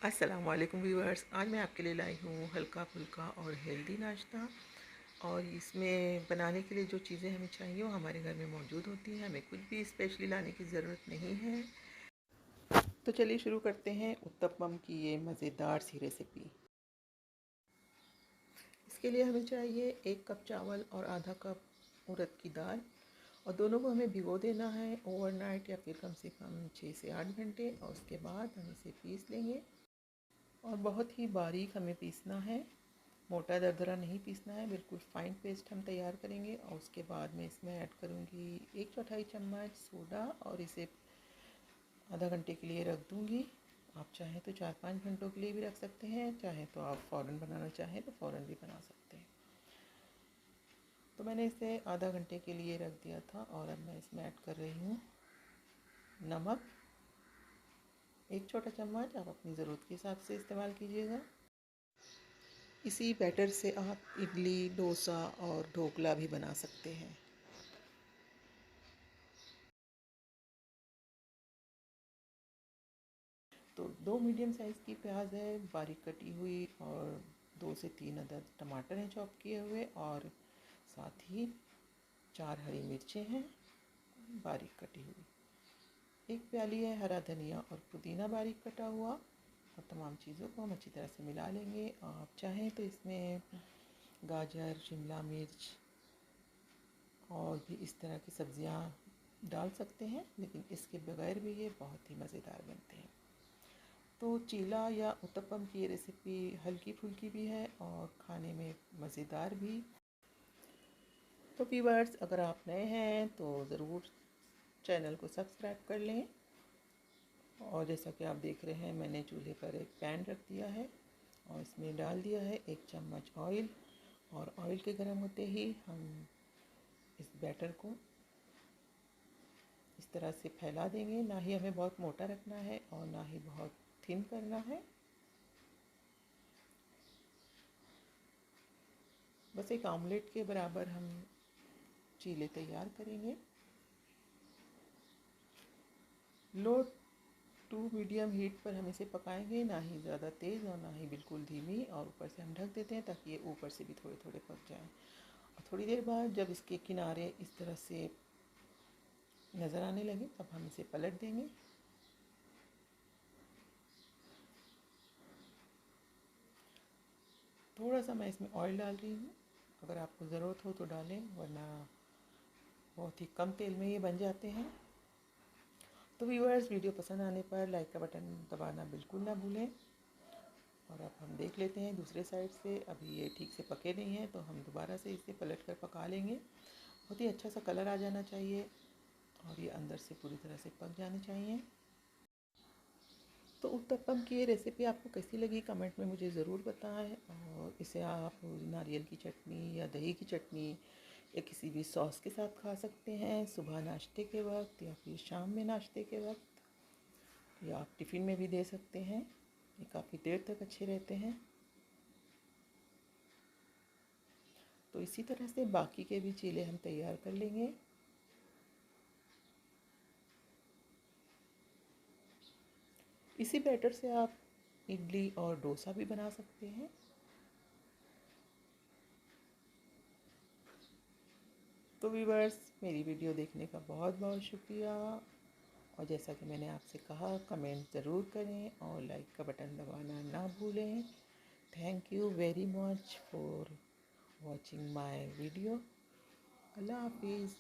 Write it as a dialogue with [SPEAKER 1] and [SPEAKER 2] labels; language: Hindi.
[SPEAKER 1] अस्सलाम वालेकुम व्यूअर्स। आज मैं आपके लिए लाई हूँ हल्का फुल्का और हेल्दी नाश्ता। और इसमें बनाने के लिए जो चीज़ें हमें चाहिए वो हमारे घर में मौजूद होती हैं, हमें कुछ भी स्पेशली लाने की ज़रूरत नहीं है। तो चलिए शुरू करते हैं उत्तपम की ये मज़ेदार सी रेसिपी। इसके लिए हमें चाहिए 1 कप चावल और आधा कप उड़द की दाल, और दोनों को हमें भिगो देना है ओवरनाइट या फिर कम से कम 6 से 8 घंटे। और उसके बाद हम इसे पीस लेंगे, और बहुत ही बारीक हमें पीसना है, मोटा दरदरा नहीं पीसना है, बिल्कुल फ़ाइन पेस्ट हम तैयार करेंगे। और उसके बाद मैं इसमें ऐड करूँगी 1/4 चम्मच सोडा, और इसे आधा घंटे के लिए रख दूँगी। आप चाहें तो 4-5 घंटों के लिए भी रख सकते हैं, चाहें तो आप फ़ौरन बनाना चाहें तो फ़ौरन भी बना सकते हैं। तो मैंने इसे आधा घंटे के लिए रख दिया था, और अब मैं इसमें ऐड कर रही हूँ नमक 1 छोटा चम्मच। आप अपनी ज़रूरत के हिसाब से इस्तेमाल कीजिएगा। इसी बैटर से आप इडली, डोसा और ढोकला भी बना सकते हैं। तो 2 मीडियम साइज़ की प्याज है बारीक कटी हुई, और 2 से 3 अदद टमाटर हैं चॉप किए हुए, और साथ ही 4 हरी मिर्चें हैं बारीक कटी हुई। 1 प्याली है हरा धनिया और पुदीना बारीक कटा हुआ। और तमाम चीज़ों को हम अच्छी तरह से मिला लेंगे। आप चाहें तो इसमें गाजर, शिमला मिर्च और भी इस तरह की सब्ज़ियाँ डाल सकते हैं, लेकिन इसके बगैर भी ये बहुत ही मज़ेदार बनते हैं। तो चीला या उत्तपम की रेसिपी हल्की फुल्की भी है और खाने में मज़ेदार भी। तो व्यूअर्स, अगर आप नए हैं तो ज़रूर चैनल को सब्सक्राइब कर लें। और जैसा कि आप देख रहे हैं, मैंने चूल्हे पर एक पैन रख दिया है, और इसमें डाल दिया है 1 चम्मच ऑयल। और ऑयल के गर्म होते ही हम इस बैटर को इस तरह से फैला देंगे। ना ही हमें बहुत मोटा रखना है और ना ही बहुत थिन करना है, बस एक आमलेट के बराबर हम चीले तैयार करेंगे। लो टू मीडियम हीट पर हम इसे पकाएंगे, ना ही ज़्यादा तेज़ और ना ही बिल्कुल धीमी। और ऊपर से हम ढक देते हैं ताकि ये ऊपर से भी थोड़े थोड़े पक जाएं। और थोड़ी देर बाद जब इसके किनारे इस तरह से नज़र आने लगे तब हम इसे पलट देंगे। थोड़ा सा मैं इसमें ऑयल डाल रही हूँ, अगर आपको ज़रूरत हो तो डालें, वरना बहुत ही कम तेल में ये बन जाते हैं। तो व्यूअर्स, वीडियो पसंद आने पर लाइक का बटन दबाना बिल्कुल ना भूलें। और अब हम देख लेते हैं दूसरे साइड से, अभी ये ठीक से पके नहीं हैं, तो हम दोबारा से इसे पलट कर पका लेंगे। बहुत ही अच्छा सा कलर आ जाना चाहिए, और ये अंदर से पूरी तरह से पक जानी चाहिए। तो उत्तपम की ये रेसिपी आपको कैसी लगी कमेंट में मुझे ज़रूर बताएं। और इसे आप नारियल की चटनी या दही की चटनी या किसी भी सॉस के साथ खा सकते हैं, सुबह नाश्ते के वक्त या फिर शाम में नाश्ते के वक्त, या आप टिफ़िन में भी दे सकते हैं। ये काफ़ी देर तक अच्छे रहते हैं। तो इसी तरह से बाकी के भी चीले हम तैयार कर लेंगे। इसी बैटर से आप इडली और डोसा भी बना सकते हैं। तो व्यूअर्स, मेरी वीडियो देखने का बहुत बहुत शुक्रिया। और जैसा कि मैंने आपसे कहा, कमेंट ज़रूर करें और लाइक का बटन दबाना ना भूलें। Thank you very much for watching my video. अल्लाह हाफिज़।